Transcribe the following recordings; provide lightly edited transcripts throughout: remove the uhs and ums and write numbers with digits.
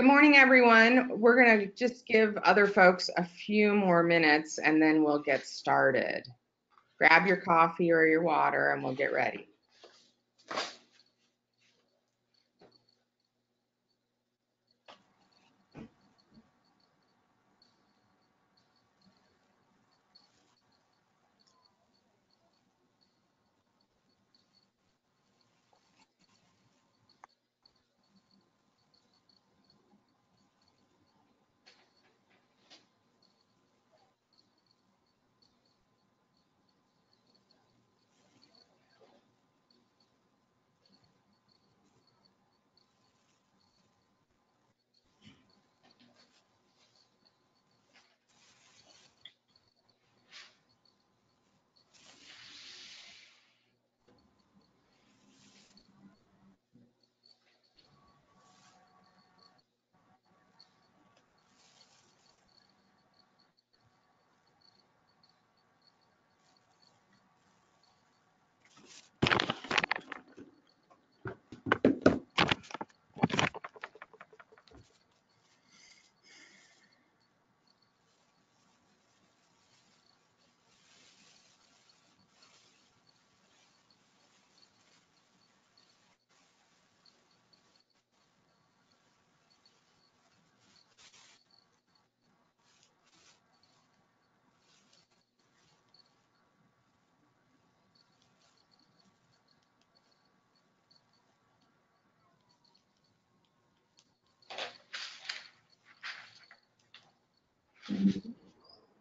Good morning, everyone. We're going to just give other folks a few more minutes and then we'll get started. Grab your coffee or your water and we'll get ready.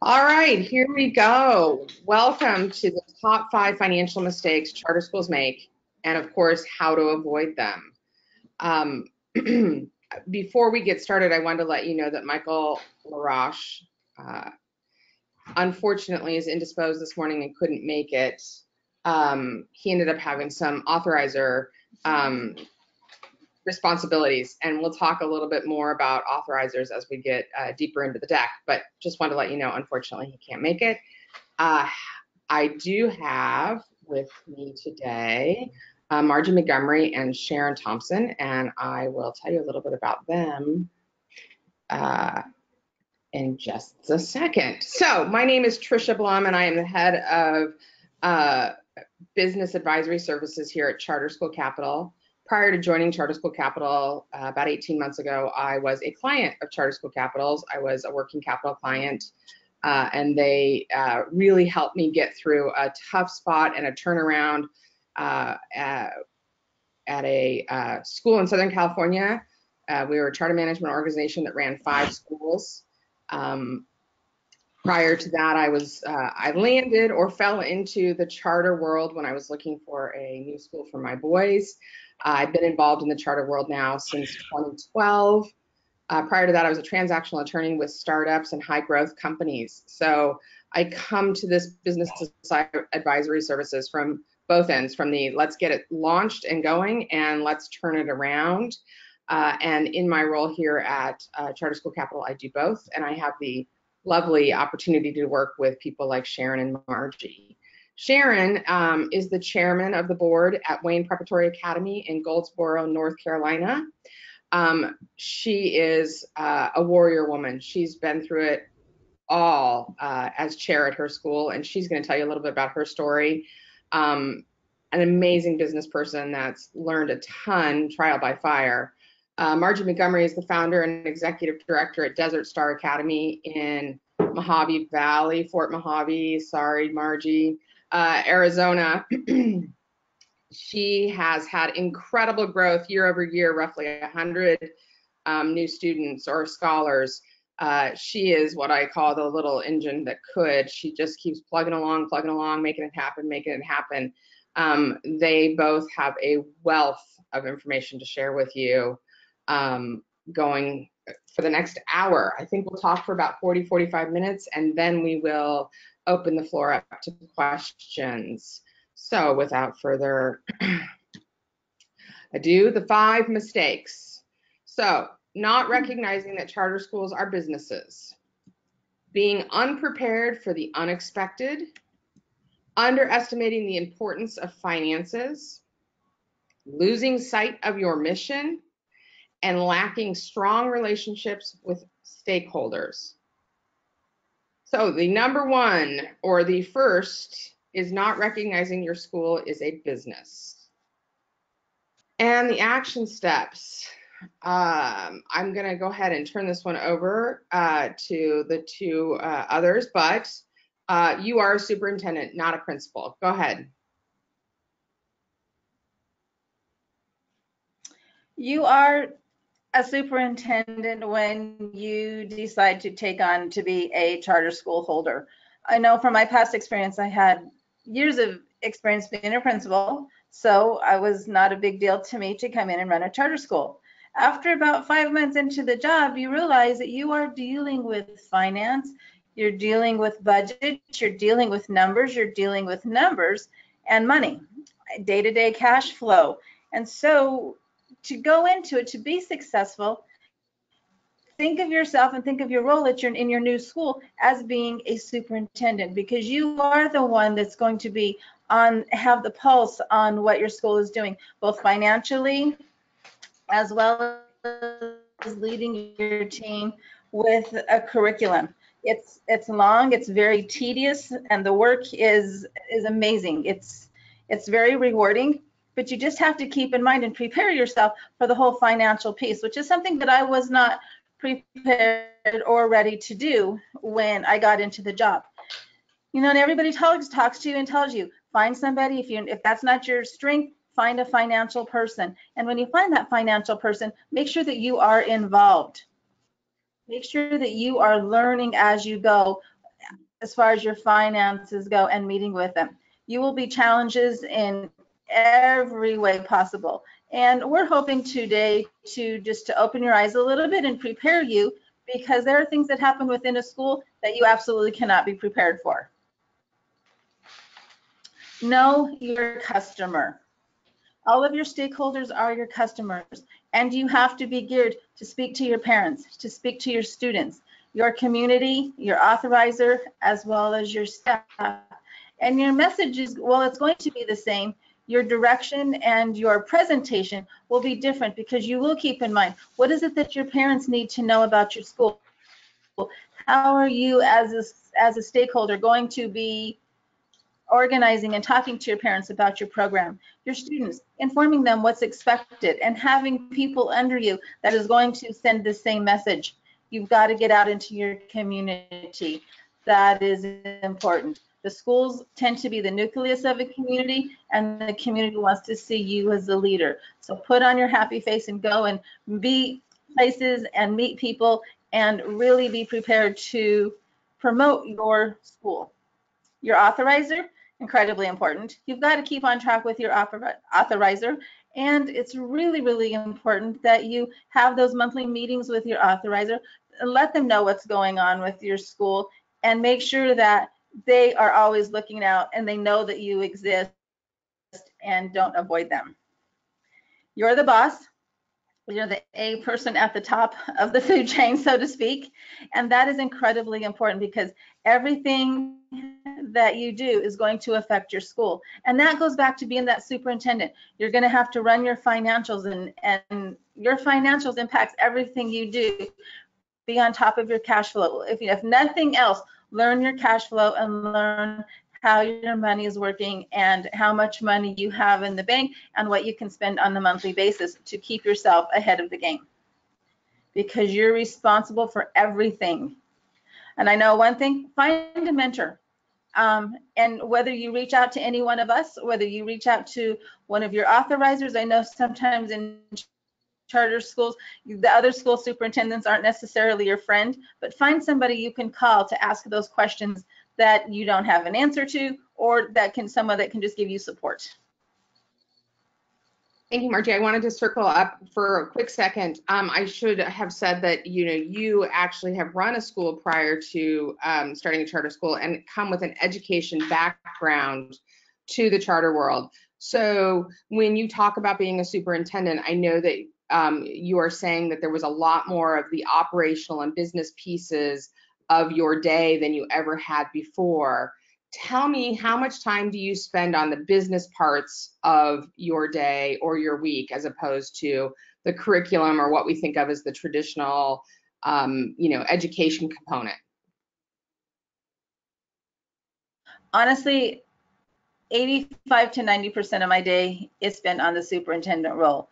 All right, here we go. Welcome to the top 5 financial mistakes charter schools make, and of course, how to avoid them. Before we get started, I wanted to let you know that Michael LaRoche, unfortunately, is indisposed this morning and couldn't make it. He ended up having some authorizer responsibilities, and we'll talk a little bit more about authorizers as we get deeper into the deck, but just wanted to let you know, unfortunately, he can't make it. I do have with me today Margie Montgomery and Sharon Thompson, and I will tell you a little bit about them in just a second. So my name is Tricia Blum, and I am the head of business advisory services here at Charter School Capital. Prior to joining Charter School Capital about 18 months ago, I was a client of Charter School Capital's. I was a working capital client, and they really helped me get through a tough spot and a turnaround at a school in Southern California. We were a charter management organization that ran 5 schools. Prior to that, I landed or fell into the charter world when I was looking for a new school for my boys. I've been involved in the charter world now since 2012. Prior to that, I was a transactional attorney with startups and high growth companies. So I come to this business advisory services from both ends, from the let's get it launched and going and let's turn it around. And in my role here at Charter School Capital, I do both. And I have the lovely opportunity to work with people like Sharon and Margie. Sharon is the chairman of the board at Wayne Preparatory Academy in Goldsboro, North Carolina. She is a warrior woman. She's been through it all as chair at her school, and she's going to tell you a little bit about her story. An amazing business person that's learned a ton, trial by fire. Margie Montgomery is the founder and executive director at Desert Star Academy in Mojave Valley, Fort Mojave, sorry, Margie, Arizona. She has had incredible growth year over year, roughly 100 new students or scholars. She is what I call the little engine that could. She just keeps plugging along, making it happen. They both have a wealth of information to share with you going for the next hour. I think we'll talk for about 40-45 minutes, and then we will open the floor up to questions. So without further ado, the 5 mistakes. So not recognizing that charter schools are businesses, being unprepared for the unexpected, underestimating the importance of finances, losing sight of your mission, and lacking strong relationships with stakeholders. So the number one, or the first, is not recognizing your school is a business. And the action steps. I'm going to go ahead and turn this one over to the two others, but you are a superintendent, not a principal. Go ahead. You are a superintendent when you decide to take on to be a charter school holder. I know from my past experience, I had years of experience being a principal, so I was not a big deal to me to come in and run a charter school. After about 5 months into the job, you realize that you are dealing with finance, you're dealing with budget, you're dealing with numbers and money, day-to-day cash flow. And so to go into it, to be successful, think of yourself and think of your role in your new school as being a superintendent, because you are the one that's going to be have the pulse on what your school is doing, both financially as well as leading your team with a curriculum. It's long, it's very tedious, and the work is amazing. It's very rewarding, but you just have to keep in mind and prepare yourself for the whole financial piece, which is something that I was not prepared or ready to do when I got into the job. You know, and everybody talks to you and tells you, find somebody, if that's not your strength, find a financial person. And when you find that financial person, make sure that you are involved. Make sure that you are learning as you go as far as your finances go and meeting with them. You will be challenges in every way possible. And we're hoping today to open your eyes a little bit and prepare you, because there are things that happen within a school that you absolutely cannot be prepared for. Know your customer. All of your stakeholders are your customers, and you have to be geared to speak to your parents, to speak to your students, your community, your authorizer, as well as your staff. And your message is, well, it's going to be the same. Your direction and your presentation will be different, because you will keep in mind, what is it that your parents need to know about your school? How are you as a stakeholder going to be organizing and talking to your parents about your program, your students, informing them what's expected, and having people under you that is going to send the same message. You've got to get out into your community. That is important. The schools tend to be the nucleus of a community, and the community wants to see you as a leader. So put on your happy face and go and be places and meet people and really be prepared to promote your school. Your authorizer, incredibly important. You've got to keep on track with your authorizer, and it's really, really important that you have those monthly meetings with your authorizer and let them know what's going on with your school, and make sure that they are always looking out and they know that you exist, and don't avoid them. You're the boss. You're the A person at the top of the food chain, so to speak. And that is incredibly important, because everything that you do is going to affect your school. And that goes back to being that superintendent. You're going to have to run your financials, and your financials impacts everything you do. Be on top of your cash flow. If nothing else, learn your cash flow and learn how your money is working and how much money you have in the bank and what you can spend on a monthly basis to keep yourself ahead of the game, because you're responsible for everything. And I know one thing, find a mentor. And whether you reach out to any one of us, whether you reach out to one of your authorizers, I know sometimes in charter schools, the other school superintendents aren't necessarily your friend, but find somebody you can call to ask those questions that you don't have an answer to, or someone that can just give you support. Thank you, Margie. I wanted to circle up for a quick second. I should have said that you actually have run a school prior to starting a charter school and come with an education background to the charter world. So when you talk about being a superintendent, I know that you are saying that there was a lot more of the operational and business pieces of your day than you ever had before. Tell me, how much time do you spend on the business parts of your day or your week, as opposed to the curriculum or what we think of as the traditional, education component? Honestly, 85 to 90% of my day is spent on the superintendent role,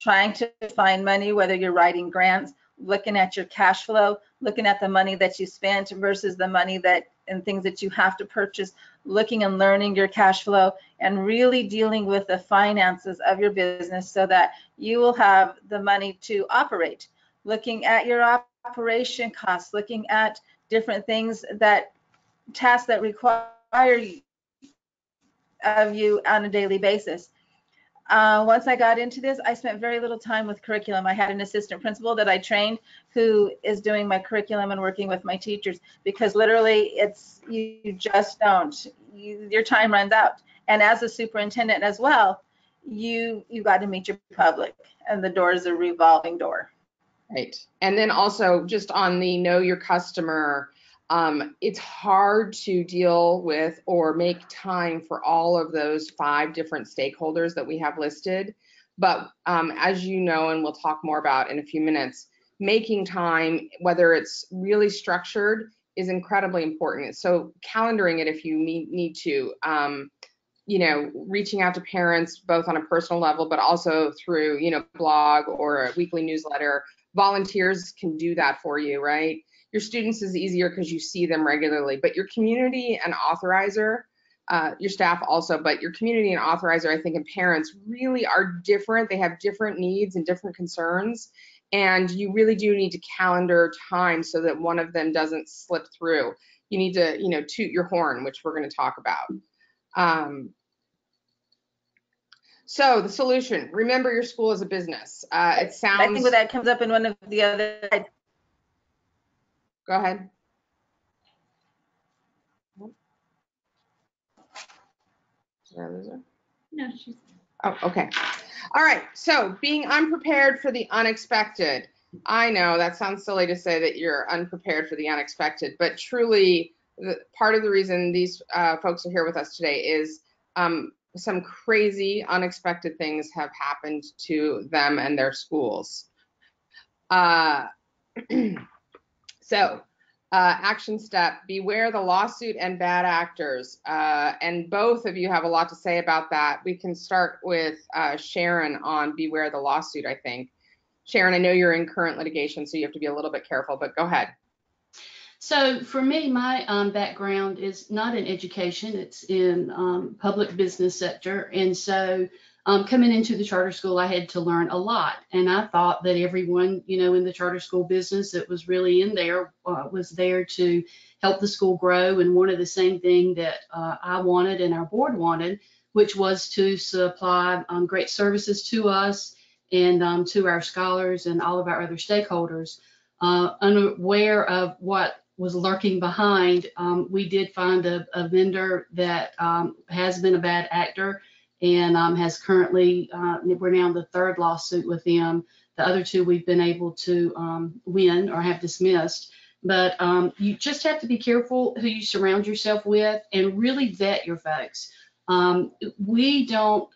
trying to find money, whether you're writing grants, looking at your cash flow, looking at the money that you spent versus the money that and things that you have to purchase, looking and learning your cash flow, and really dealing with the finances of your business so that you will have the money to operate. Looking at your operation costs, looking at different things tasks that require of you on a daily basis. Once I got into this, I spent very little time with curriculum. I had an assistant principal that I trained who is doing my curriculum and working with my teachers, because literally you just don't, your time runs out. And as a superintendent as well, you got to meet your public, and the door is a revolving door. Right. And then also just on the know your customer, it's hard to deal with or make time for all of those 5 different stakeholders that we have listed. But as you know, and we'll talk more about in a few minutes, making time, whether it's really structured, is incredibly important. So calendaring it if you need to, reaching out to parents both on a personal level, but also through, blog or a weekly newsletter. Volunteers can do that for you, right? Your students is easier because you see them regularly, but your community and authorizer, your staff also, but your community and authorizer, I think, and parents really are different. They have different needs and different concerns, and you really do need to calendar time so that one of them doesn't slip through. You need to, toot your horn, which we're going to talk about. So the solution, remember your school is a business. It sounds. I think that comes up in one of the other. Go ahead. Did I lose her? No, she's. Oh, okay. All right. So being unprepared for the unexpected. I know that sounds silly to say that you're unprepared for the unexpected, but truly, part of the reason these folks are here with us today is some crazy, unexpected things have happened to them and their schools. Action step, beware the lawsuit and bad actors. And both of you have a lot to say about that. We can start with Sharon on beware the lawsuit, I think. Sharon, I know you're in current litigation, so you have to be a little bit careful, but go ahead. So for me, my background is not in education, it's in public business sector. And so coming into the charter school, I had to learn a lot. And I thought that everyone, in the charter school business that was really in there was there to help the school grow and wanted the same thing that I wanted and our board wanted, which was to supply great services to us and to our scholars and all of our other stakeholders. Unaware of what was lurking behind, we did find a vendor that has been a bad actor and has currently, we're now in the 3rd lawsuit with them. The other 2 we've been able to win or have dismissed. But you just have to be careful who you surround yourself with and really vet your folks. We don't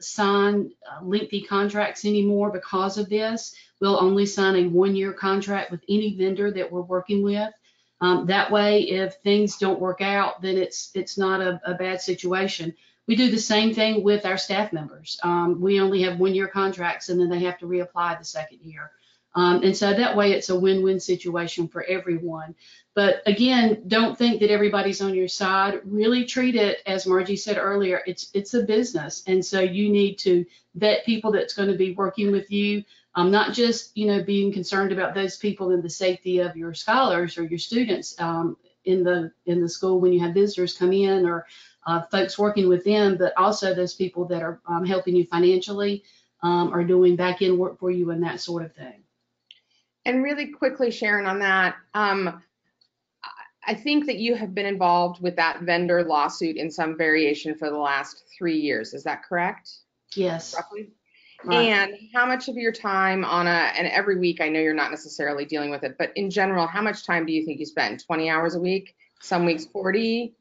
sign lengthy contracts anymore because of this. We'll only sign a 1-year contract with any vendor that we're working with. That way, if things don't work out, then it's not a bad situation. We do the same thing with our staff members. We only have 1-year contracts, and then they have to reapply the 2nd year. And so that way it's a win-win situation for everyone. But again, don't think that everybody's on your side. Really treat it, as Margie said earlier, it's a business. And so you need to vet people that's going to be working with you. Not just, being concerned about those people and the safety of your scholars or your students in the school when you have visitors come in or folks working with them, but also those people that are helping you financially or doing back end work for you and that sort of thing. And really quickly, Sharon, on that, I think that you have been involved with that vendor lawsuit in some variation for the last 3 years. Is that correct? Yes. Roughly? Right. And how much of your time and every week, I know you're not necessarily dealing with it, but in general, how much time do you think you spend? 20 hours a week? Some weeks 40?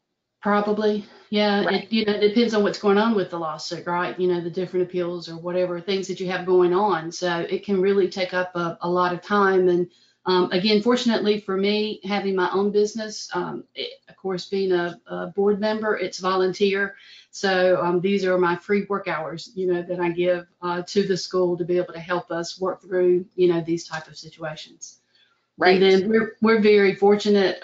Probably, yeah. Right. It depends on what's going on with the lawsuit, right? The different appeals or whatever things that you have going on. So it can really take up a lot of time. And again, fortunately for me, having my own business, of course, being a board member, it's volunteer. So these are my free work hours, that I give to the school to be able to help us work through, these type of situations. Right. And then we're very fortunate,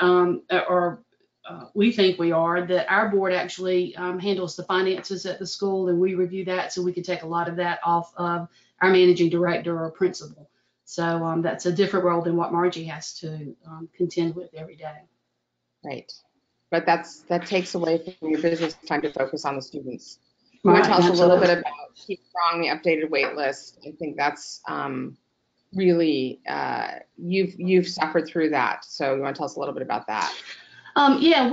we think we are, that our board actually handles the finances at the school, and we review that, so we can take a lot of that off of our managing director or principal. So that's a different role than what Margie has to contend with every day. Right. But that takes away from your business time to focus on the students. You want Right, to tell us a little bit absolutely. about Keep Strong, the updated wait list? I think that's really, you've suffered through that. So you want to tell us a little bit about that? Yeah,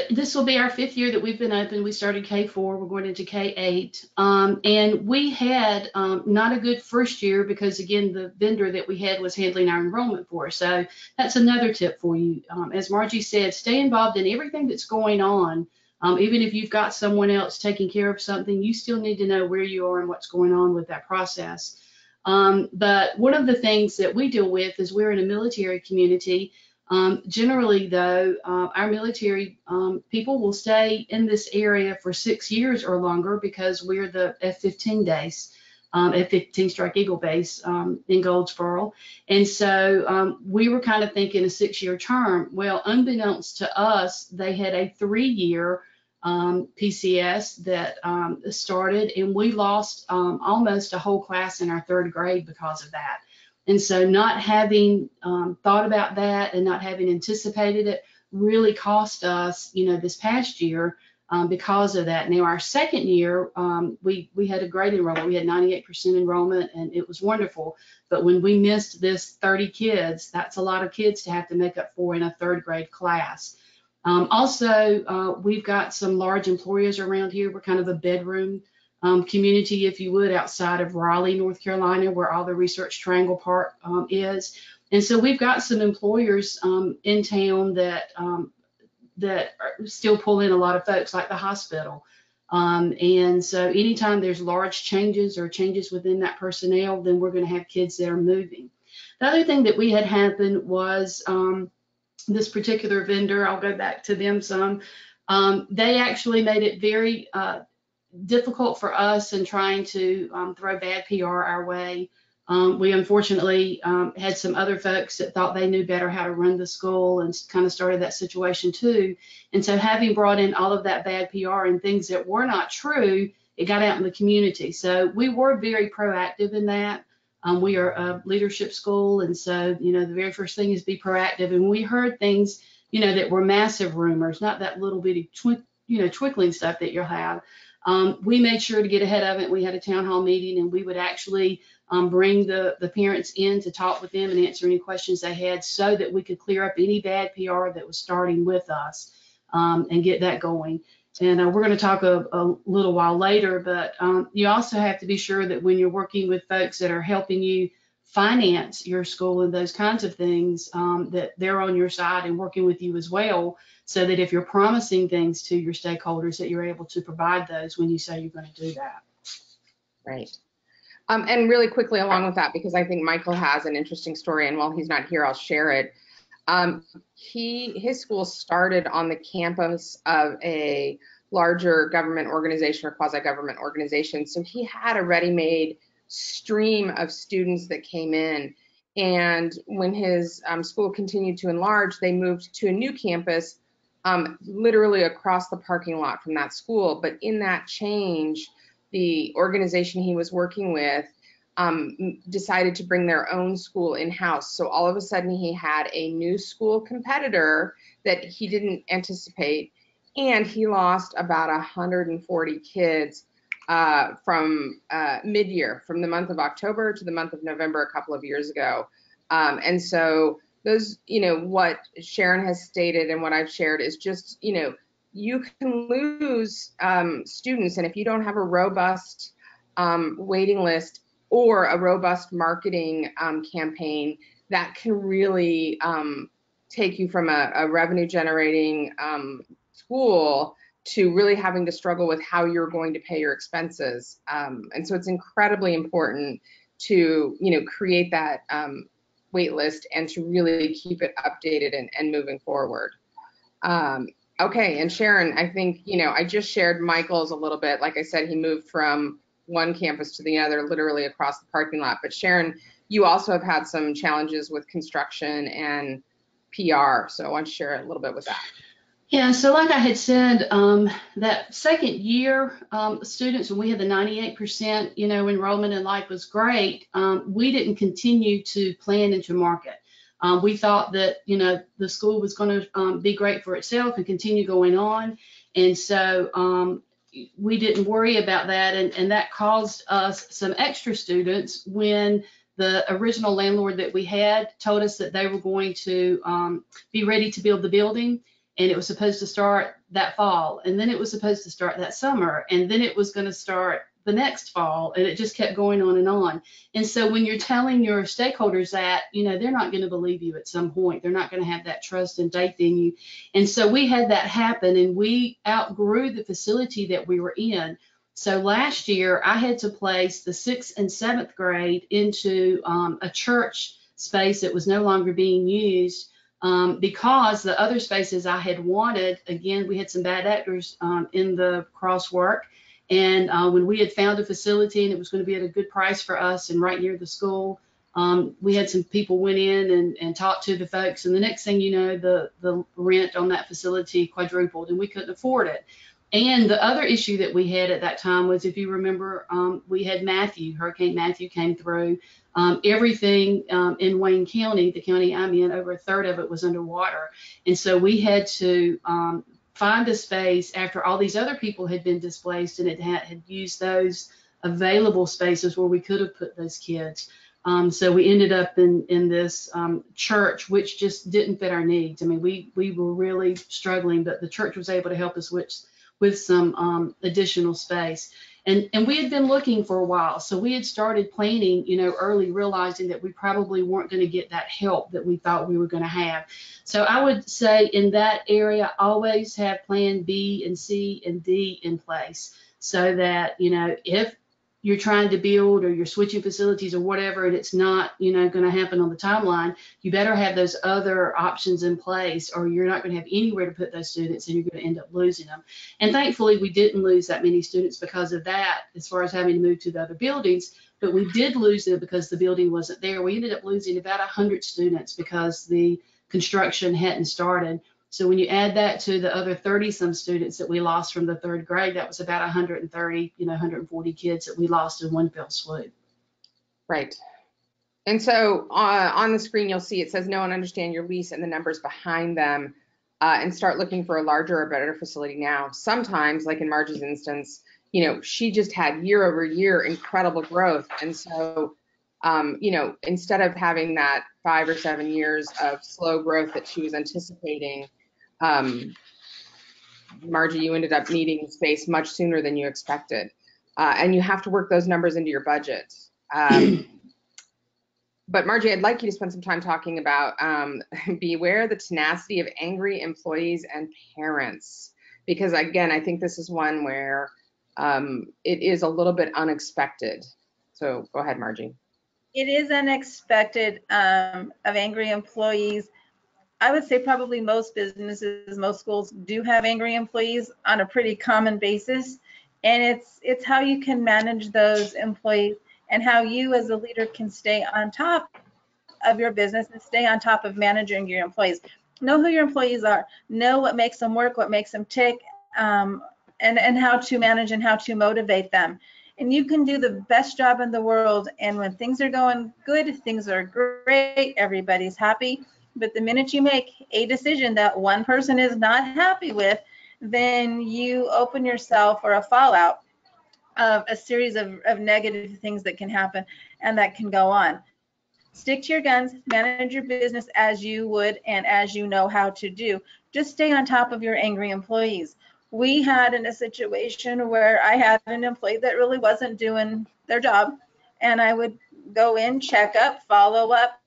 this will be our 5th year that we've been open. We started K4, we're going into K8. And we had not a good first year because, again, the vendor that we had was handling our enrollment for us. So that's another tip for you. As Margie said, stay involved in everything that's going on. Even if you've got someone else taking care of something, you still need to know where you are and what's going on with that process. But one of the things that we deal with is we're in a military community. Generally, though, our military people will stay in this area for 6 years or longer because we're the F-15 base, F-15 Strike Eagle base in Goldsboro. And so we were kind of thinking a 6-year term. Well, unbeknownst to us, they had a 3-year PCS that started, and we lost almost a whole class in our 3rd grade because of that. And so not having thought about that and not having anticipated it really cost us, this past year because of that. Now, our 2nd year, we had a great enrollment. We had 98% enrollment, and it was wonderful. But when we missed this 30 kids, that's a lot of kids to have to make up for in a 3rd grade class. Also, we've got some large employers around here. We're kind of a bedroom community, if you would, outside of Raleigh, North Carolina, where all the Research Triangle Park is. And so we've got some employers in town that still pull in a lot of folks, like the hospital. And so anytime there's large changes or changes within that personnel, then we're going to have kids that are moving. The other thing that we had happen was this particular vendor, I'll go back to them some, they actually made it very difficult for us in trying to throw bad PR our way. We unfortunately had some other folks that thought they knew better how to run the school and kind of started that situation too. And so having brought in all of that bad PR and things that were not true, it got out in the community. So we were very proactive in that. We are a leadership school, and so, the very first thing is be proactive. And we heard things, that were massive rumors, not that little bitty, twinkling stuff that you'll have. We made sure to get ahead of it. We had a town hall meeting, and we would actually bring the parents in to talk with them and answer any questions they had so that we could clear up any bad PR that was starting with us and get that going. And we're going to talk a little while later, but you also have to be sure that when you're working with folks that are helping you finance your school and those kinds of things, that they're on your side and working with you as well, so that if you're promising things to your stakeholders, that you're able to provide those when you say you're going to do that. Right. And really quickly along with that, because I think Michael has an interesting story, and while he's not here, I'll share it. His school started on the campus of a larger government organization or quasi-government organization. So he had a ready-made stream of students that came in. And when his school continued to enlarge, they moved to a new campus literally across the parking lot from that school. But in that change, the organization he was working with decided to bring their own school in-house. So all of a sudden he had a new school competitor that he didn't anticipate, and he lost about 140 kids from mid-year, from the month of October to the month of November a couple of years ago. And so those, what Sharon has stated and what I've shared is just, you can lose students, and if you don't have a robust waiting list or a robust marketing campaign, that can really take you from a revenue generating school to really having to struggle with how you're going to pay your expenses. And so it's incredibly important to, create that wait list and to really keep it updated and moving forward. Okay, and Sharon, I think, I just shared Michael's a little bit. Like I said, he moved from one campus to the other, literally across the parking lot. But Sharon, you also have had some challenges with construction and PR. So I want to share a little bit with that. Yeah, so like I had said, that second year, students, when we had the 98%, enrollment in life was great. We didn't continue to plan and to market. We thought that, the school was going to be great for itself and continue going on. And so we didn't worry about that. And that caused us some extra students when the original landlord that we had told us that they were going to be ready to build the building. And it was supposed to start that fall. And then it was supposed to start that summer. And then it was going to start the next fall. And it just kept going on and on. And so when you're telling your stakeholders that, they're not going to believe you at some point. They're not going to have that trust and faith in you. And so we had that happen, and we outgrew the facility that we were in. So last year I had to place the 6th and 7th grade into a church space that was no longer being used. Because the other spaces I had wanted, again, we had some bad actors in the crosswork. And when we had found a facility and it was going to be at a good price for us and right near the school, we had some people went in and talked to the folks. And the next thing you know, the rent on that facility quadrupled and we couldn't afford it. And the other issue that we had at that time was, if you remember, we had Hurricane Matthew came through. Everything in Wayne County, the county I'm in, over a third of it was underwater. And so we had to find a space after all these other people had been displaced and had used those available spaces where we could have put those kids. So we ended up in this church, which just didn't fit our needs. I mean, we were really struggling, but the church was able to help us with some additional space. And we had been looking for a while. So we had started planning, early, realizing that we probably weren't going to get that help that we thought we were going to have. So I would say in that area, always have plan B and C and D in place so that, if you're trying to build or you're switching facilities or whatever, and it's not, going to happen on the timeline, you better have those other options in place, or you're not going to have anywhere to put those students and you're going to end up losing them. And thankfully, we didn't lose that many students because of that, as far as having to move to the other buildings, but we did lose them because the building wasn't there. We ended up losing about 100 students because the construction hadn't started. So when you add that to the other 30-some students that we lost from the 3rd grade, that was about 130, 140 kids that we lost in one fell swoop. Right. And so on the screen, you'll see it says know and understand your lease and the numbers behind them, and start looking for a larger or better facility now. Sometimes, like in Marge's instance, she just had year over year incredible growth. And so, instead of having that 5 or 7 years of slow growth that she was anticipating, Margie, you ended up needing space much sooner than you expected. And you have to work those numbers into your budget. But Margie, I'd like you to spend some time talking about beware the tenacity of angry employees and parents. Because again, I think this is one where it is a little bit unexpected. So go ahead, Margie. It is unexpected of angry employees. I would say probably most businesses, most schools do have angry employees on a pretty common basis. And it's how you can manage those employees and how you as a leader can stay on top of your business and stay on top of managing your employees. Know who your employees are, know what makes them work, what makes them tick, and how to manage and how to motivate them. And you can do the best job in the world. And when things are going good, things are great, everybody's happy. But the minute you make a decision that one person is not happy with, then you open yourself for a fallout of a series of negative things that can happen and that can go on. Stick to your guns, manage your business as you would and as you know how to do. Just stay on top of your angry employees. We had in a situation where I had an employee that really wasn't doing their job, and I would go in, check up, follow up,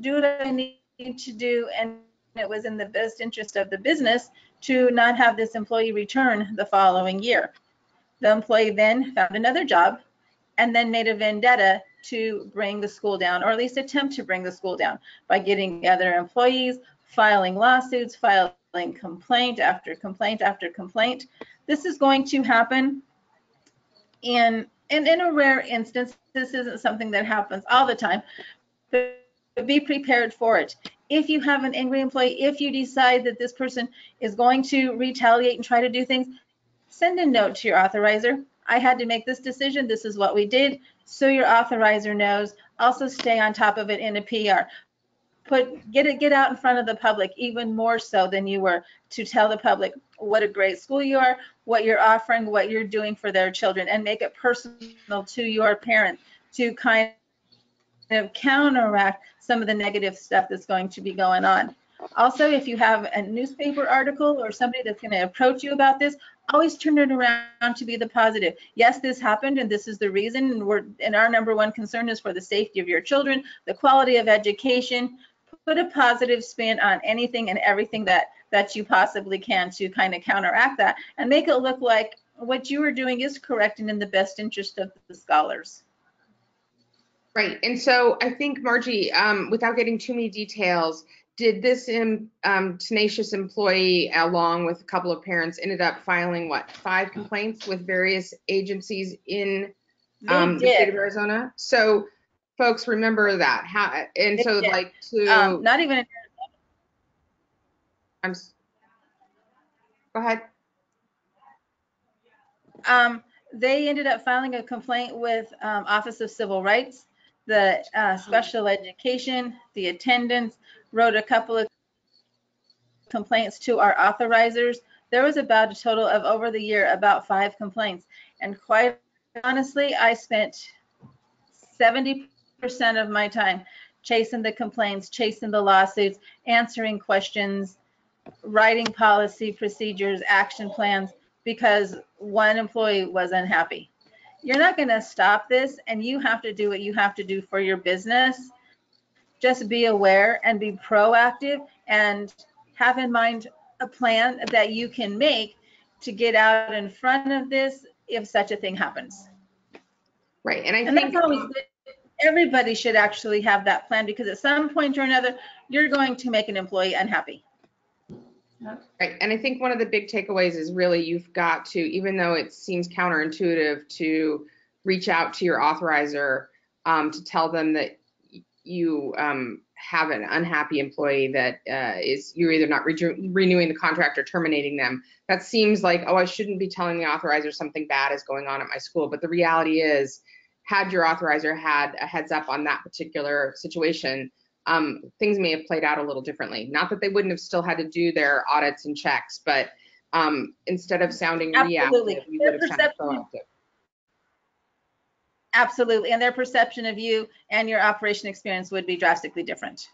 do what I need to do, and it was in the best interest of the business to not have this employee return the following year. The employee then found another job and then made a vendetta to bring the school down, or at least attempt to bring the school down, by getting other employees, filing lawsuits, filing complaint after complaint after complaint. This is going to happen in a rare instance. This isn't something that happens all the time, but be prepared for it. If you have an angry employee, if you decide that this person is going to retaliate and try to do things, send a note to your authorizer. I had to make this decision. This is what we did. So your authorizer knows. Also stay on top of it in a PR. Get out in front of the public, even more so than you were, to tell the public what a great school you are, what you're offering, what you're doing for their children, and make it personal to your parents to kind of counteract some of the negative stuff that's going to be going on. Also, if you have a newspaper article or somebody that's going to approach you about this, always turn it around to be the positive. Yes, this happened and this is the reason, and our number one concern is for the safety of your children, the quality of education. Put a positive spin on anything and everything that you possibly can to kind of counteract that, and make it look like what you are doing is correct and in the best interest of the scholars. Right. And so I think, Margie, without getting too many details, did this tenacious employee, along with a couple of parents, ended up filing, what, 5 complaints with various agencies in the state of Arizona? So folks, remember that. Like to not even. Go ahead. They ended up filing a complaint with Office of Civil Rights, the special education, the attendance, wrote a couple of complaints to our authorizers. There was about a total of, over the year, about 5 complaints. And quite honestly, I spent 70% of my time chasing the complaints, chasing the lawsuits, answering questions, writing policy procedures, action plans, because one employee was unhappy. You're not going to stop this, and you have to do what you have to do for your business. Just be aware and be proactive, and have in mind a plan that you can make to get out in front of this if such a thing happens. Right. And I think that's always good. Everybody should actually have that plan, because at some point or another, you're going to make an employee unhappy. Right. And I think one of the big takeaways is really you've got to, even though it seems counterintuitive, to reach out to your authorizer to tell them that you have an unhappy employee that you're either not renewing the contract or terminating them. That seems like, oh, I shouldn't be telling the authorizer something bad is going on at my school. But the reality is, had your authorizer had a heads up on that particular situation, things may have played out a little differently. Not that they wouldn't have still had to do their audits and checks, but instead of sounding reactive, we would have sounded proactive. Absolutely. And their perception of you and your operation experience would be drastically different.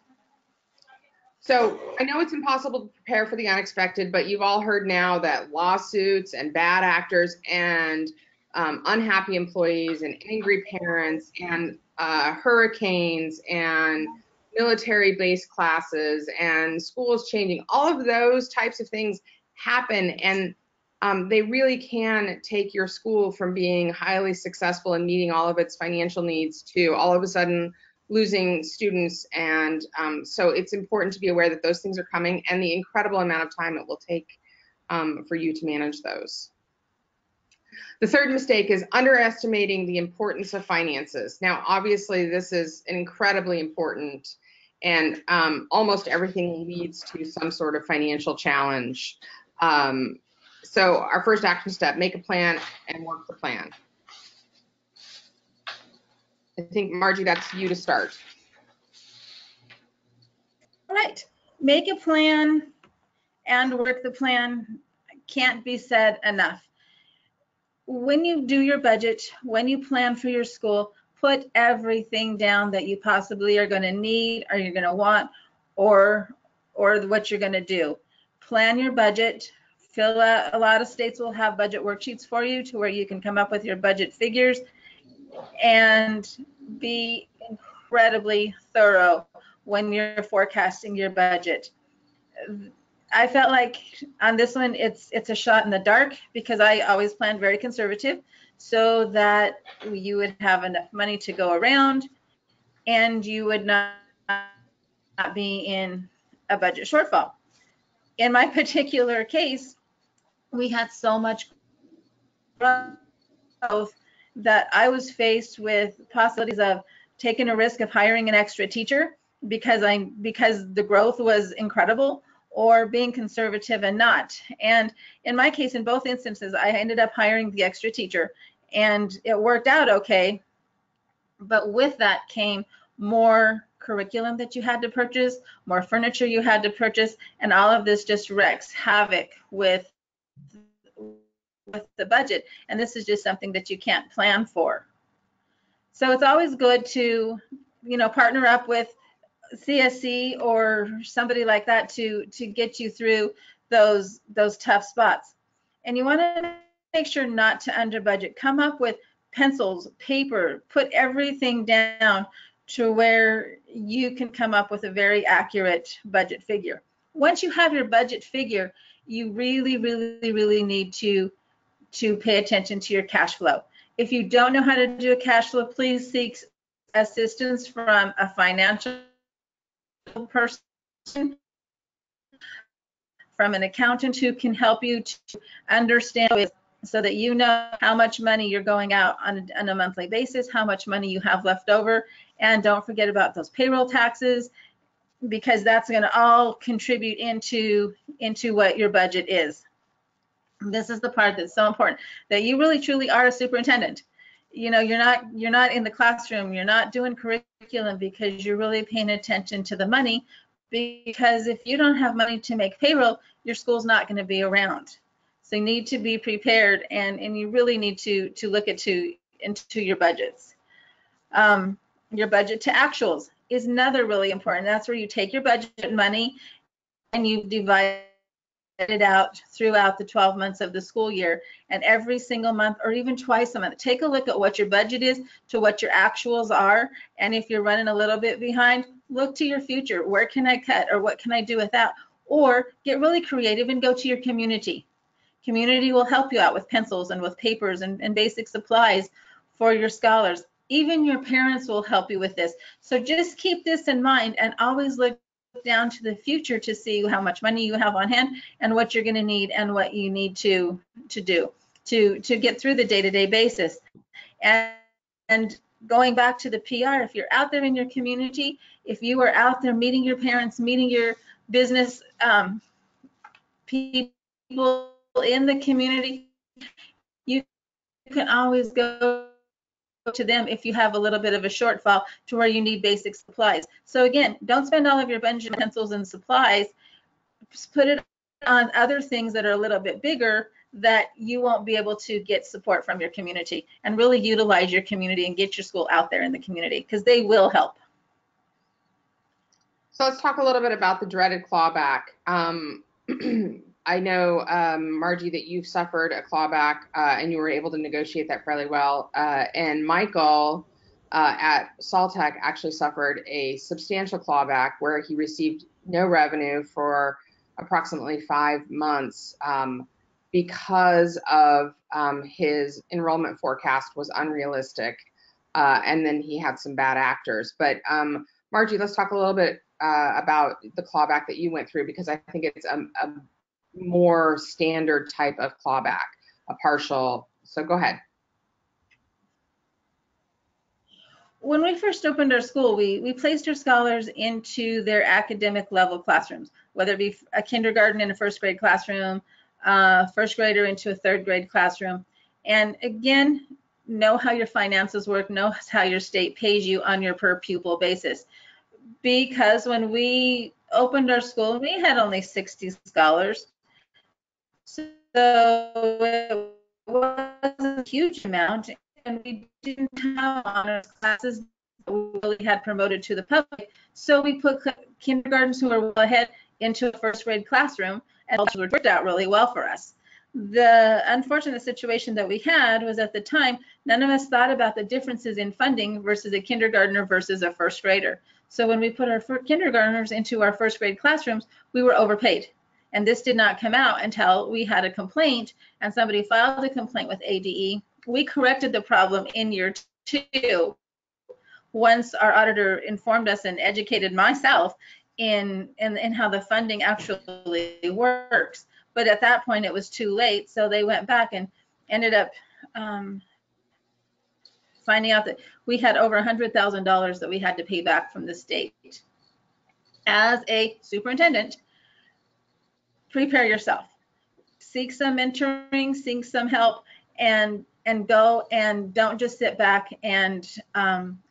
So I know it's impossible to prepare for the unexpected, but you've all heard now that lawsuits and bad actors and unhappy employees and angry parents and hurricanes and military-based classes and schools changing, all of those types of things happen, and they really can take your school from being highly successful and meeting all of its financial needs to all of a sudden losing students. And so it's important to be aware that those things are coming and the incredible amount of time it will take for you to manage those. The third mistake is underestimating the importance of finances. Now, obviously, this is incredibly important, and almost everything leads to some sort of financial challenge. So our first action step, make a plan and work the plan. I think, Margie, that's you to start. All right. Make a plan and work the plan. Can't be said enough. When you do your budget, when you plan for your school, put everything down that you possibly are going to need, or you're going to want, or what you're going to do. Plan your budget. Fill out, a lot of states will have budget worksheets for you to where you can come up with your budget figures, and be incredibly thorough when you're forecasting your budget. I felt like on this one, it's a shot in the dark because I always planned very conservative so that you would have enough money to go around and you would not be in a budget shortfall. In my particular case, we had so much growth that I was faced with possibilities of taking a risk of hiring an extra teacher because the growth was incredible, or being conservative and not. And in my case, in both instances, I ended up hiring the extra teacher and it worked out okay. But with that came more curriculum that you had to purchase, more furniture you had to purchase, and all of this just wreaks havoc with the budget. And this is just something that you can't plan for. So it's always good to, partner up with CSC or somebody like that to get you through those tough spots. And you want to make sure not to under budget. Come up with pencils, paper, put everything down to where you can come up with a very accurate budget figure. Once you have your budget figure, you really, really, really need to pay attention to your cash flow. If you don't know how to do a cash flow, please seek assistance from a financial person, from an accountant who can help you to understand so that you know how much money you're going out on a monthly basis, how much money you have left over, and don't forget about those payroll taxes, because that's going to all contribute into what your budget is. This is the part that's so important, that you really truly are a superintendent. You're not in the classroom, you're not doing curriculum because you're really paying attention to the money, because if you don't have money to make payroll, your school's not going to be around. So you need to be prepared, and you really need to look into your budgets. Your budget to actuals is another really important. That's where you take your budget money and you divide it out throughout the 12 months of the school year, and every single month or even twice a month, take a look at what your budget is to what your actuals are. And if you're running a little bit behind, look to your future. Where can I cut, or what can I do with that? Or get really creative and go to your community. Community will help you out with pencils and with papers and basic supplies for your scholars. Even your parents will help you with this. So just keep this in mind and always look down to the future to see how much money you have on hand and what you're going to need and what you need to do to get through the day-to-day basis. And going back to the PR, if you're out there in your community, if you are out there meeting your parents, meeting your business people in the community, you can always go to them if you have a little bit of a shortfall to where you need basic supplies. So again, don't spend all of your Benjamin pencils and supplies. Just put it on other things that are a little bit bigger that you won't be able to get support from your community, and really utilize your community and get your school out there in the community, because they will help. So let's talk a little bit about the dreaded clawback. I know, Margie, that you've suffered a clawback and you were able to negotiate that fairly well. And Michael at Saltech actually suffered a substantial clawback where he received no revenue for approximately 5 months because of his enrollment forecast was unrealistic. And then he had some bad actors. But Margie, let's talk a little bit about the clawback that you went through, because I think it's a more standard type of clawback, a partial. So go ahead. When we first opened our school, we placed our scholars into their academic level classrooms, whether it be a kindergarten in a first grade classroom, first grader into a third grade classroom. And again, know how your finances work, know how your state pays you on your per pupil basis. Because when we opened our school, we had only 60 scholars. So it wasn't a huge amount, and we didn't have honors classes that we really had promoted to the public. So we put kindergartens who were well ahead into a first grade classroom, and it worked out really well for us. The unfortunate situation that we had was, at the time, none of us thought about the differences in funding versus a kindergartner versus a first grader. So when we put our kindergartners into our first grade classrooms, we were overpaid. And this did not come out until we had a complaint and somebody filed a complaint with ADE. We corrected the problem in year 2 once our auditor informed us and educated myself in how the funding actually works. But at that point, it was too late. So they went back and ended up finding out that we had over $100,000 that we had to pay back from the state. As a superintendent, prepare yourself. Seek some mentoring, seek some help, and go, and don't just sit back and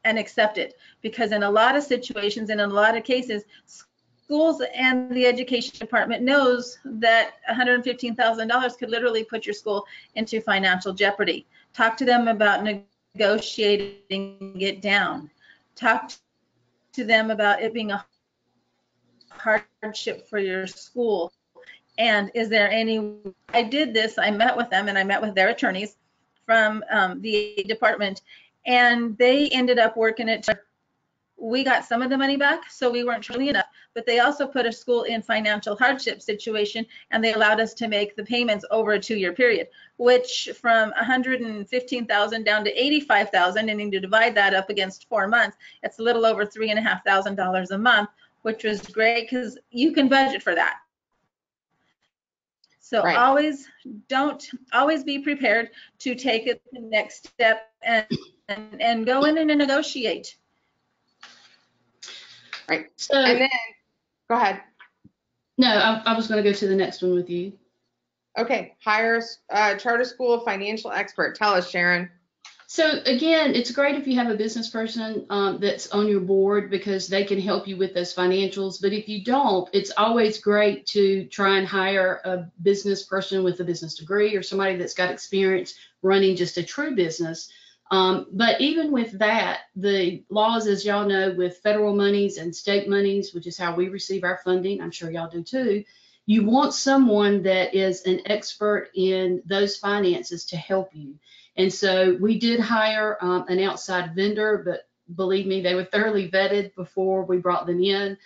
accept it. Because in a lot of situations and in a lot of cases, schools and the education department knows that $115,000 could literally put your school into financial jeopardy. Talk to them about negotiating it down. Talk to them about it being a hardship for your school. And is there any, I did this, I met with them and I met with their attorneys from the department, and they ended up working it. We got some of the money back, so we weren't truly enough, but they also put a school in financial hardship situation, and they allowed us to make the payments over a 2-year period, which from $115,000 down to $85,000, and you divide that up against 4 months, it's a little over $3,500 a month, which was great because you can budget for that. So Right. always be prepared to take it the next step and go in and negotiate. Right. So, And then, go ahead. no, I was going to go to the next one with you. Okay. Hire a charter school financial expert. Tell us, Sharon. So again, it's great if you have a business person that's on your board, because they can help you with those financials. But if you don't, it's always great to try and hire a business person with a business degree or somebody that's got experience running just a true business. But even with that, the laws, as y'all know, with federal monies and state monies, which is how we receive our funding, I'm sure y'all do too, you want someone that is an expert in those finances to help you. And so we did hire an outside vendor, but believe me, they were thoroughly vetted before we brought them in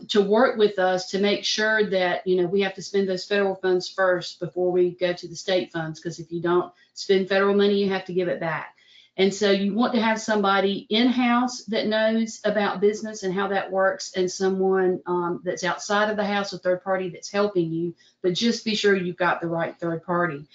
to work with us to make sure that, you know, we have to spend those federal funds first before we go to the state funds, because if you don't spend federal money, you have to give it back. And so you want to have somebody in-house that knows about business and how that works, and someone that's outside of the house, a third party that's helping you, but just be sure you've got the right third party.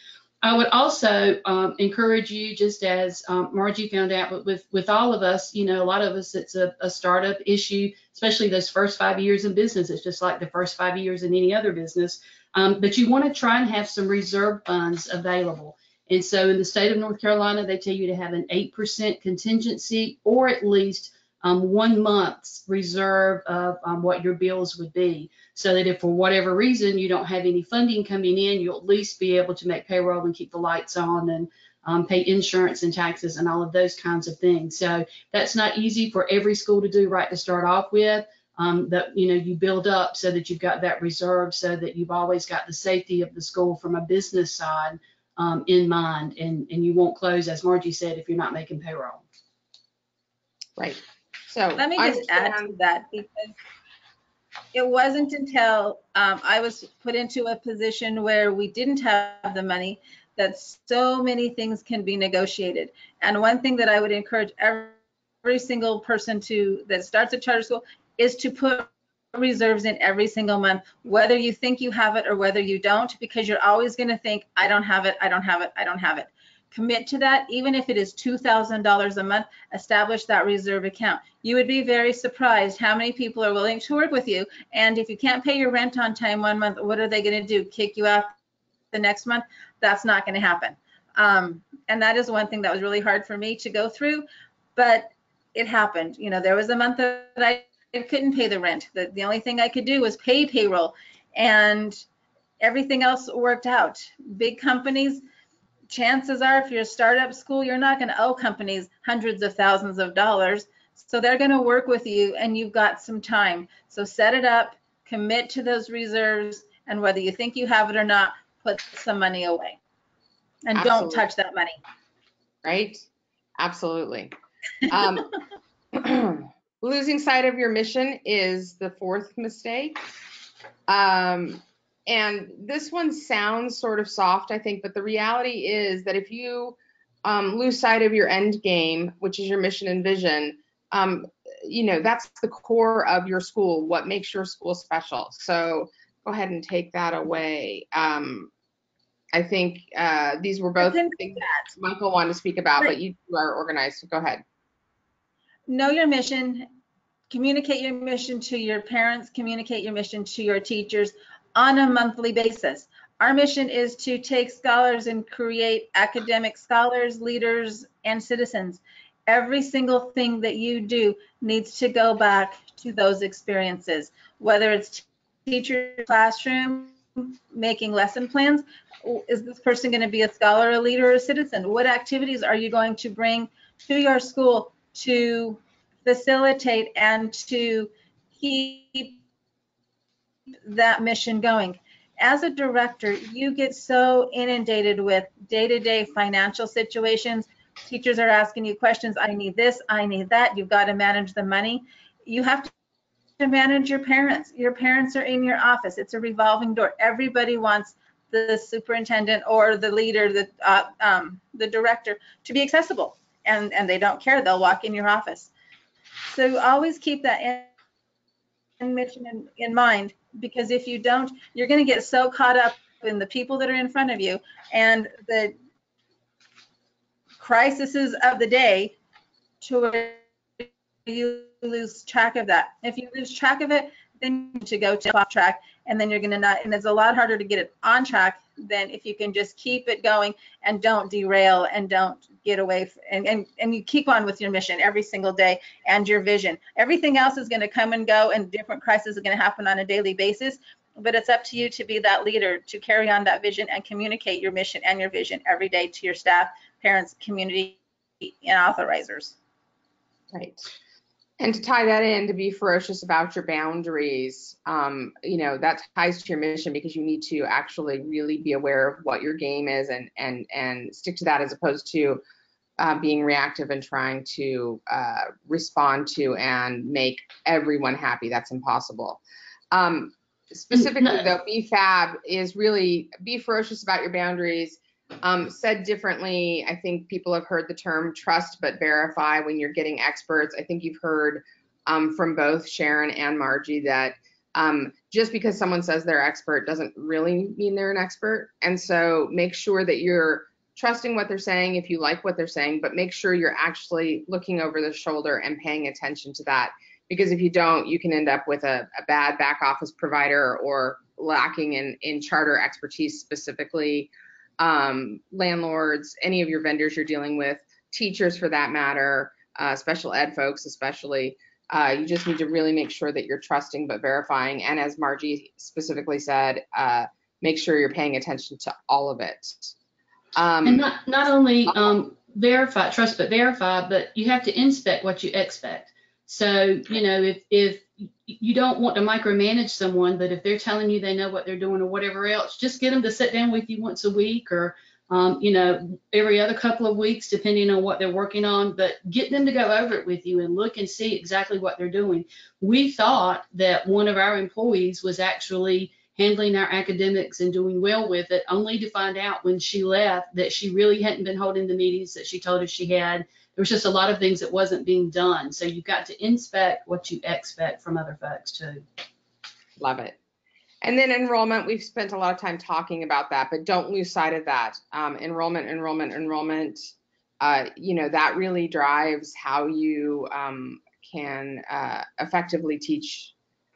I would also encourage you, just as Margie found out, but with all of us, you know, a lot of us, it's a startup issue, especially those first 5 years in business. It's just like the first 5 years in any other business. But you want to try and have some reserve funds available. And so in the state of North Carolina, they tell you to have an 8% contingency, or at least 1 month's reserve of what your bills would be, so that if for whatever reason you don't have any funding coming in, you'll at least be able to make payroll and keep the lights on and pay insurance and taxes and all of those kinds of things. So that's not easy for every school to do right to start off with. That, you know, you build up so that you've got that reserve, so that you've always got the safety of the school from a business side in mind, and you won't close, as Margie said, if you're not making payroll. Right. So Let me just add to that, because it wasn't until I was put into a position where we didn't have the money that so many things can be negotiated. And one thing that I would encourage every single person that starts a charter school is to put reserves in every single month, whether you think you have it or whether you don't, because you're always going to think, I don't have it, I don't have it, I don't have it. Commit to that, even if it is $2,000 a month. Establish that reserve account. You would be very surprised how many people are willing to work with you. And if you can't pay your rent on time 1 month, what are they going to do? Kick you out the next month? That's not going to happen. And that is one thing that was really hard for me to go through, but it happened. You know, there was a month that I couldn't pay the rent. The only thing I could do was pay payroll, and everything else worked out. Big companies, chances are, if you're a startup school, you're not going to owe companies hundreds of thousands of dollars. So they're going to work with you, and you've got some time. So set it up, commit to those reserves, and whether you think you have it or not, put some money away. And Absolutely. Don't touch that money. Right? Absolutely. Losing sight of your mission is the fourth mistake. And this one sounds sort of soft, I think, but the reality is that if you lose sight of your end game, which is your mission and vision, that's the core of your school, what makes your school special. So go ahead and take that away. I think these were both things Michael wanted to speak about, but you are organized, so go ahead. Know your mission, communicate your mission to your parents, communicate your mission to your teachers on a monthly basis. Our mission is to take scholars and create academic scholars, leaders, and citizens. Every single thing that you do needs to go back to those experiences, whether it's teacher classroom, making lesson plans. Is this person going to be a scholar, a leader, or a citizen? What activities are you going to bring to your school to facilitate and to keep that mission going? As a director, you get so inundated with day-to-day financial situations. Teachers are asking you questions. I need this, I need that. You've got to manage the money. You have to manage your parents. Your parents are in your office. It's a revolving door. Everybody wants the superintendent or the leader, the director, to be accessible, and they don't care. They'll walk in your office. So always keep that mission in mind, because if you don't, you're going to get so caught up in the people that are in front of you and the crises of the day to where you lose track of that. If you lose track of it, then you need to go off track, and then you're going to not, and it's a lot harder to get it on track than if you can just keep it going and don't derail and don't get away and you keep on with your mission every single day and your vision. Everything else is going to come and go, and different crises are going to happen on a daily basis, but it's up to you to be that leader, to carry on that vision and communicate your mission and your vision every day to your staff, parents, community, and authorizers. Right. And to tie that in, to be ferocious about your boundaries, that ties to your mission, because you need to actually really be aware of what your game is and stick to that, as opposed to being reactive and trying to respond to and make everyone happy. That's impossible. Specifically, though, BFAB is really be ferocious about your boundaries. Said differently, I think people have heard the term trust but verify when you're getting experts. I think you've heard from both Sharon and Margie that just because someone says they're expert doesn't really mean they're an expert. And so make sure that you're trusting what they're saying if you like what they're saying, but make sure you're actually looking over the shoulder and paying attention to that. Because if you don't, you can end up with a bad back office provider or lacking in charter expertise specifically. Landlords, any of your vendors you're dealing with, teachers for that matter, special ed folks especially, you just need to really make sure that you're trusting but verifying. And as Margie specifically said, make sure you're paying attention to all of it. And not only verify, trust but verify, but you have to inspect what you expect. So, if you don't want to micromanage someone, but if they're telling you they know what they're doing or whatever else, just get them to sit down with you once a week or, every other couple of weeks, depending on what they're working on, but get them to go over it with you and look and see exactly what they're doing. We thought that one of our employees was actually handling our academics and doing well with it, only to find out when she left that she really hadn't been holding the meetings that she told us she had. There was just a lot of things that wasn't being done. So you've got to inspect what you expect from other folks too. Love it. And then enrollment, we've spent a lot of time talking about that, but don't lose sight of that. Enrollment, that really drives how you can effectively teach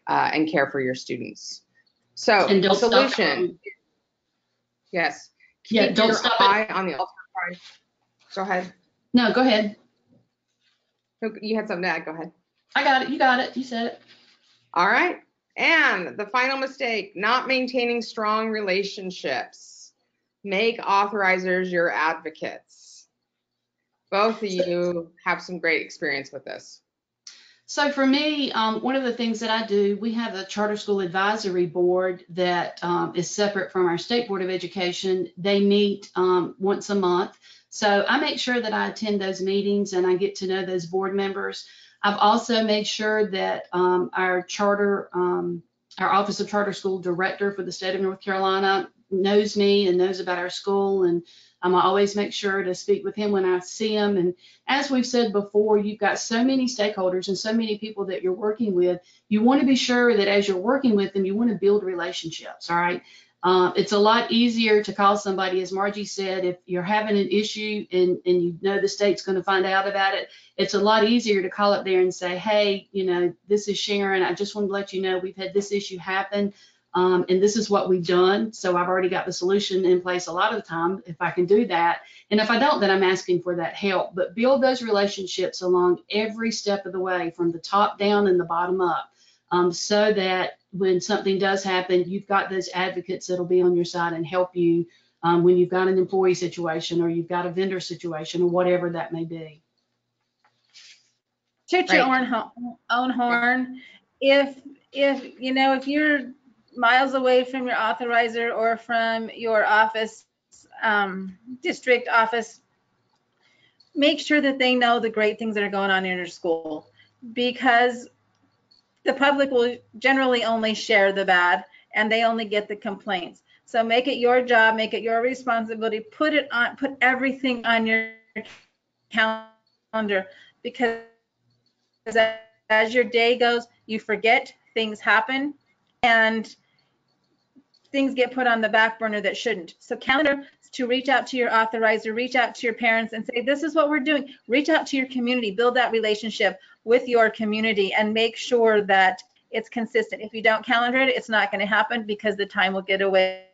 and care for your students. So the solution, yes, keep your eye on the ultimate prize. Go ahead. No, go ahead. You had something to add. Go ahead. I got it. You got it. You said it. All right. And the final mistake, not maintaining strong relationships. Make authorizers your advocates. Both of you have some great experience with this. So for me, one of the things that I do, we have a charter school advisory board that is separate from our state board of education. They meet once a month. So I make sure that I attend those meetings and I get to know those board members. I've also made sure that our charter our Office of Charter School Director for the state of North Carolina, knows me and knows about our school, and I always make sure to speak with him when I see him. And as we've said before, you've got so many stakeholders and so many people that you're working with. You want to be sure that as you're working with them, you want to build relationships, all right? It's a lot easier to call somebody, as Margie said, if you're having an issue and you know the state's going to find out about it. It's a lot easier to call up there and say, hey, you know, this is Sharon. I just want to let you know we've had this issue happen, and this is what we've done. So I've already got the solution in place a lot of the time if I can do that. And if I don't, then I'm asking for that help. But build those relationships along every step of the way, from the top down and the bottom up, so that when something does happen, you've got those advocates that'll be on your side and help you when you've got an employee situation or you've got a vendor situation or whatever that may be. Toot your own horn. If you know, if you're miles away from your authorizer or from your office, district office, make sure that they know the great things that are going on in your school, because the public will generally only share the bad and they only get the complaints. So make it your job, make it your responsibility, put everything on your calendar, because as your day goes, you forget, things happen, and things get put on the back burner that shouldn't. So calendar to reach out to your authorizer, reach out to your parents and say, this is what we're doing. Reach out to your community, build that relationship with your community, and make sure that it's consistent. If you don't calendar it, it's not going to happen, because the time will get away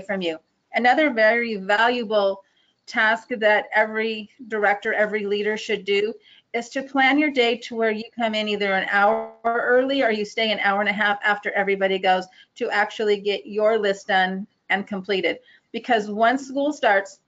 from you. Another very valuable task that every director, every leader should do is to plan your day to where you come in either an hour early or you stay an hour and a half after everybody goes, to actually get your list done and completed. Because once school starts,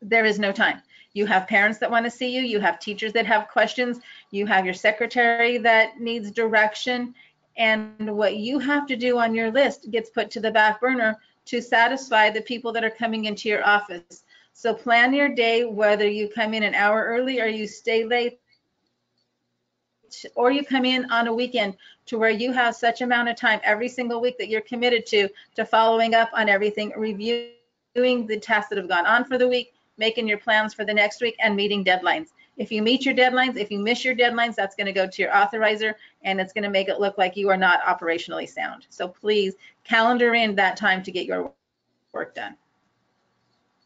there is no time. You have parents that want to see you, you have teachers that have questions, you have your secretary that needs direction, and what you have to do on your list gets put to the back burner to satisfy the people that are coming into your office. So plan your day, whether you come in an hour early or you stay late, or you come in on a weekend, to where you have such amount of time every single week that you're committed to following up on everything, reviewing the tasks that have gone on for the week, making your plans for the next week, and meeting deadlines. If you meet your deadlines, if you miss your deadlines, that's going to go to your authorizer, and it's going to make it look like you are not operationally sound. So please calendar in that time to get your work done.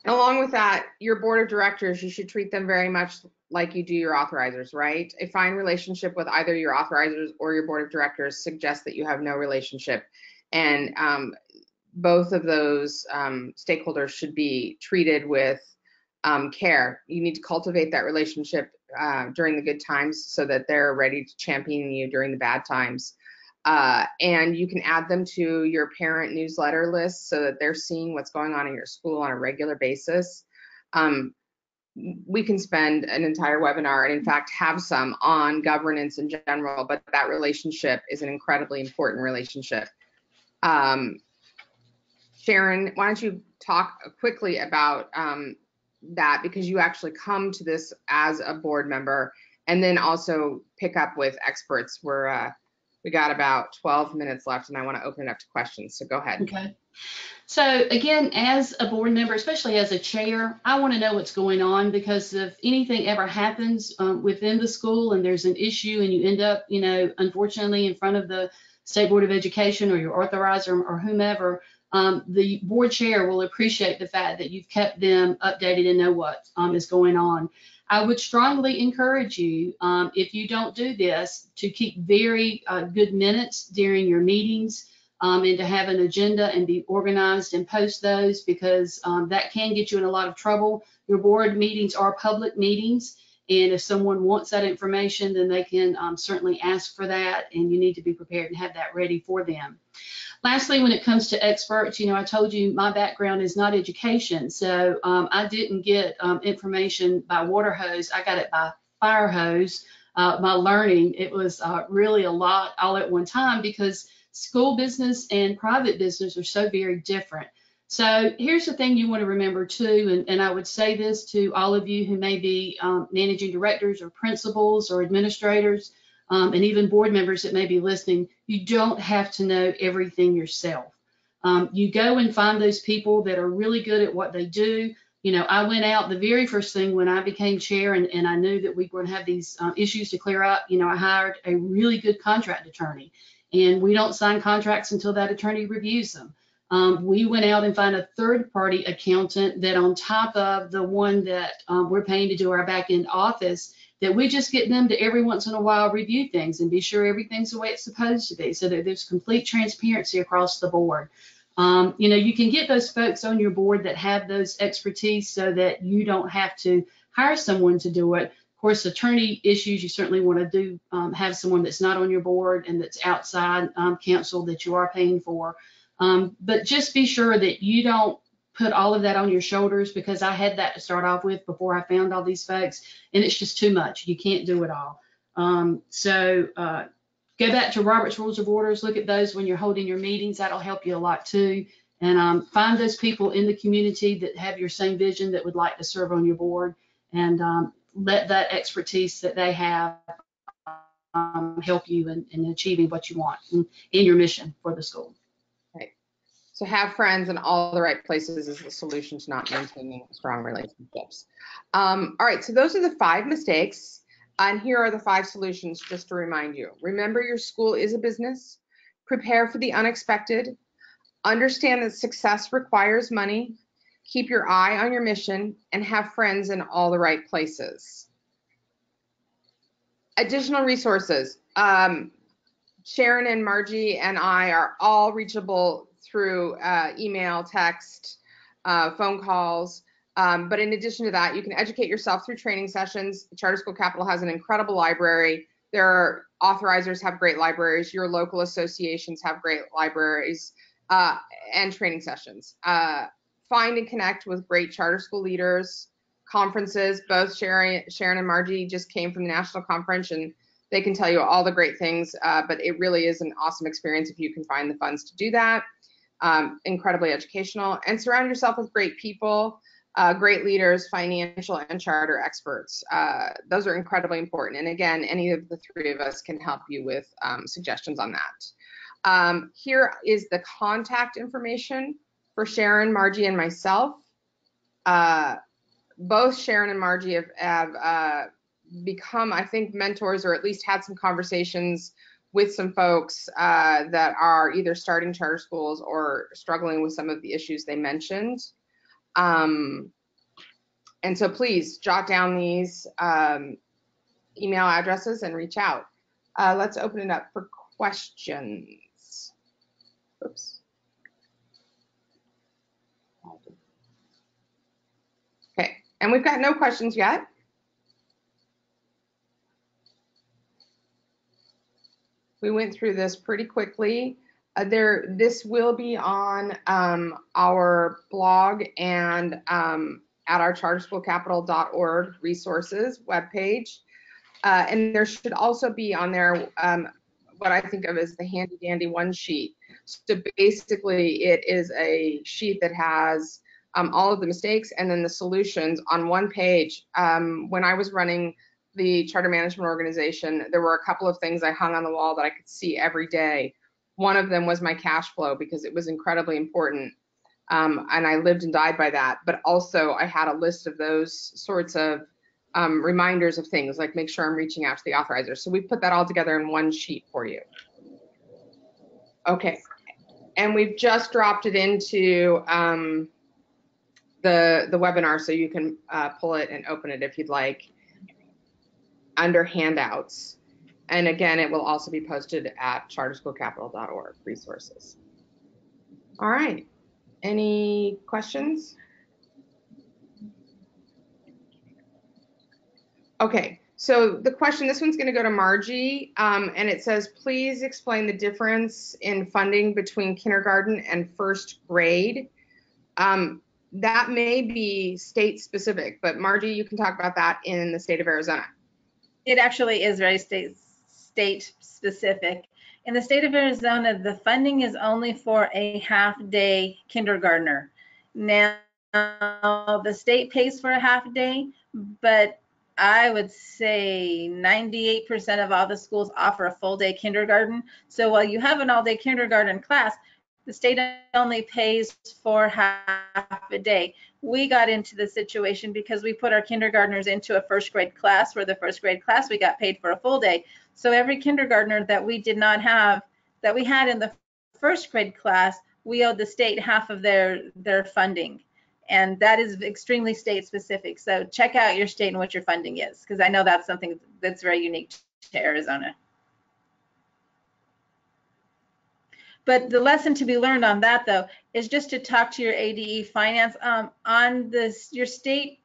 And along with that, your board of directors, you should treat them very much like you do your authorizers, right? A fine relationship with either your authorizers or your board of directors suggests that you have no relationship. And both of those stakeholders should be treated with care. You need to cultivate that relationship during the good times so that they're ready to champion you during the bad times. And you can add them to your parent newsletter list so that they're seeing what's going on in your school on a regular basis. We can spend an entire webinar, and in fact have some, on governance in general, but that relationship is an incredibly important relationship. Sharon, why don't you talk quickly about that, because you actually come to this as a board member, and then also pick up with experts. We got about 12 minutes left, and I want to open it up to questions, so go ahead. Okay. So again, as a board member, especially as a chair, I want to know what's going on, because if anything ever happens within the school and there's an issue and you end up, you know, unfortunately in front of the State Board of Education or your authorizer or whomever, the board chair will appreciate the fact that you've kept them updated and know what is going on. I would strongly encourage you, if you don't do this, to keep very good minutes during your meetings, and to have an agenda and be organized and post those, because that can get you in a lot of trouble. Your board meetings are public meetings, and if someone wants that information, then they can certainly ask for that, and you need to be prepared and have that ready for them. Lastly, when it comes to experts, you know, I told you my background is not education, so I didn't get information by water hose. I got it by fire hose. My learning, it was really a lot all at one time, because school business and private business are so very different. So here's the thing you want to remember too, and I would say this to all of you who may be managing directors or principals or administrators. and even board members that may be listening, you don't have to know everything yourself. You go and find those people that are really good at what they do. You know, I went out the very first thing when I became chair and I knew that we were going to have these issues to clear up. You know, I hired a really good contract attorney, and we don't sign contracts until that attorney reviews them. We went out and found a third-party accountant that on top of the one that we're paying to do our back-end office, that we just get them to every once in a while review things and be sure everything's the way it's supposed to be, so that there's complete transparency across the board. You know, you can get those folks on your board that have those expertise so that you don't have to hire someone to do it. Of course, attorney issues, you certainly want to do have someone that's not on your board and that's outside counsel that you are paying for. But just be sure that you don't put all of that on your shoulders, because I had that to start off with before I found all these folks, and it's just too much. You can't do it all. Go back to Robert's Rules of Orders, look at those when you're holding your meetings. That'll help you a lot too. And find those people in the community that have your same vision that would like to serve on your board, and let that expertise that they have help you in achieving what you want in your mission for the school. Right. So have friends in all the right places is the solution to not maintaining strong relationships. All right, so those are the 5 mistakes. And here are the 5 solutions, just to remind you. Remember, your school is a business. Prepare for the unexpected. Understand that success requires money. Keep your eye on your mission, and have friends in all the right places. Additional resources. Sharon and Margie and I are all reachable through email, text, phone calls. But in addition to that, you can educate yourself through training sessions. Charter School Capital has an incredible library. Their authorizers have great libraries. Your local associations have great libraries and training sessions. Find and connect with great charter school leaders. Conferences, both Sharon and Margie just came from the national conference, and they can tell you all the great things, but it really is an awesome experience if you can find the funds to do that. Incredibly educational. And surround yourself with great people. Great leaders, financial and charter experts. Those are incredibly important. And again, any of the 3 of us can help you with suggestions on that. Here is the contact information for Sharon, Margie, and myself. Both Sharon and Margie have become, I think, mentors, or at least had some conversations with some folks that are either starting charter schools or struggling with some of the issues they mentioned. And so please jot down these email addresses and reach out. Let's open it up for questions. Oops. Okay, and we've got no questions yet. We went through this pretty quickly. This will be on our blog and at our charterschoolcapital.org resources webpage. And there should also be on there what I think of as the handy dandy one sheet. So basically it is a sheet that has all of the mistakes and then the solutions on one page. When I was running the charter management organization, there were a couple of things I hung on the wall that I could see every day. One of them was my cash flow, because it was incredibly important. And I lived and died by that. But also I had a list of those sorts of reminders of things, like make sure I'm reaching out to the authorizer. So we put that all together in one sheet for you. Okay, and we've just dropped it into the webinar, so you can pull it and open it if you'd like, under handouts. And again, it will also be posted at charterschoolcapital.org resources. All right, any questions? Okay, so the question, this one's going to go to Margie, and it says, please explain the difference in funding between kindergarten and first grade. That may be state specific, but Margie, you can talk about that in the state of Arizona. It actually is very state specific. In the state of Arizona, the funding is only for a half-day kindergartner. Now, the state pays for a half day, but I would say 98% of all the schools offer a full day kindergarten. So while you have an all day kindergarten class, the state only pays for half a day. We got into the situation because we put our kindergartners into a first grade class, where the first grade class we got paid for a full day. So every kindergartner that we did not have, that we had in the first grade class, we owed the state half of their funding. And that is extremely state specific. So check out your state and what your funding is, because I know that's something that's very unique to Arizona. But the lesson to be learned on that, though, is just to talk to your ADE finance on this, your state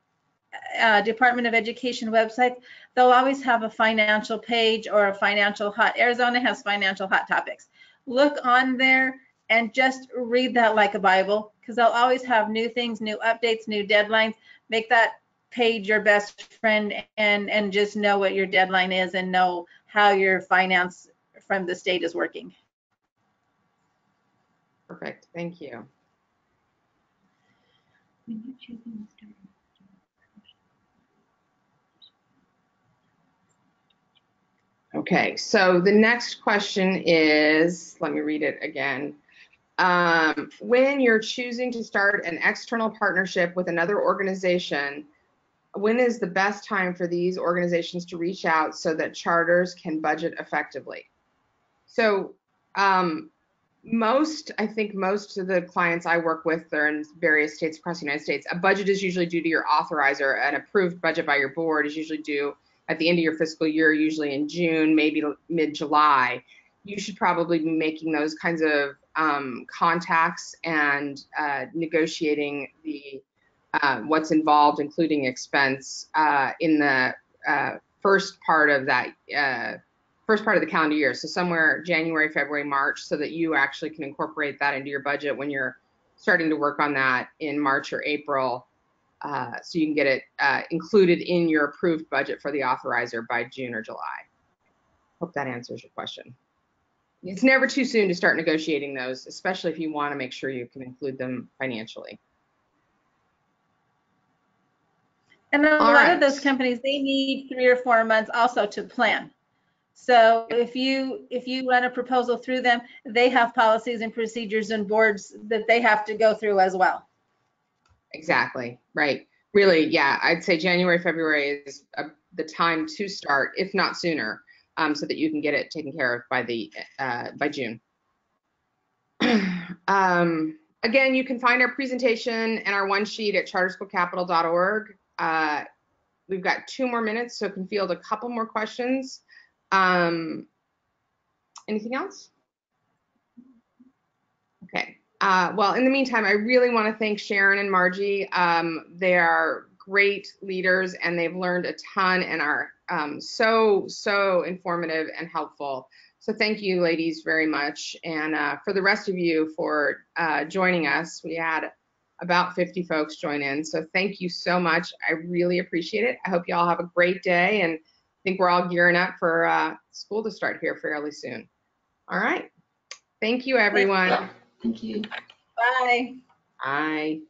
Department of Education website. They'll always have a financial page or a financial hot. Arizona has financial hot topics. Look on there and just read that like a Bible, because they'll always have new things, new updates, new deadlines. Make that page your best friend and just know what your deadline is and know how your finance from the state is working. Perfect. Thank you. Okay, so the next question is, let me read it again. When you're choosing to start an external partnership with another organization, when is the best time for these organizations to reach out so that charters can budget effectively? So I think most of the clients I work with, they're in various states across the United States. A budget is usually due to your authorizer. An approved budget by your board is usually due at the end of your fiscal year, usually in June, maybe mid-July. You should probably be making those kinds of contacts and negotiating the what's involved, including expense, in the first part of that first part of the calendar year. So somewhere January, February, March, so that you actually can incorporate that into your budget when you're starting to work on that in March or April. So you can get it included in your approved budget for the authorizer by June or July. Hope that answers your question. It's never too soon to start negotiating those, especially if you want to make sure you can include them financially. And a lot of those companies, they need 3 or 4 months also to plan. So if you run a proposal through them, they have policies and procedures and boards that they have to go through as well. Exactly, right. Really, yeah, I'd say January, February is the time to start, if not sooner, so that you can get it taken care of by June. Again, you can find our presentation and our one sheet at charterschoolcapital.org. We've got 2 more minutes, so can field a couple more questions. Anything else? Okay. Well, in the meantime, I really want to thank Sharon and Margie. They are great leaders, and they've learned a ton and are so informative and helpful. So thank you, ladies, very much. And for the rest of you for joining us, we had about 50 folks join in. So thank you so much. I really appreciate it. I hope you all have a great day, and I think we're all gearing up for school to start here fairly soon. All right. Thank you, everyone. Thank you. Bye. Bye.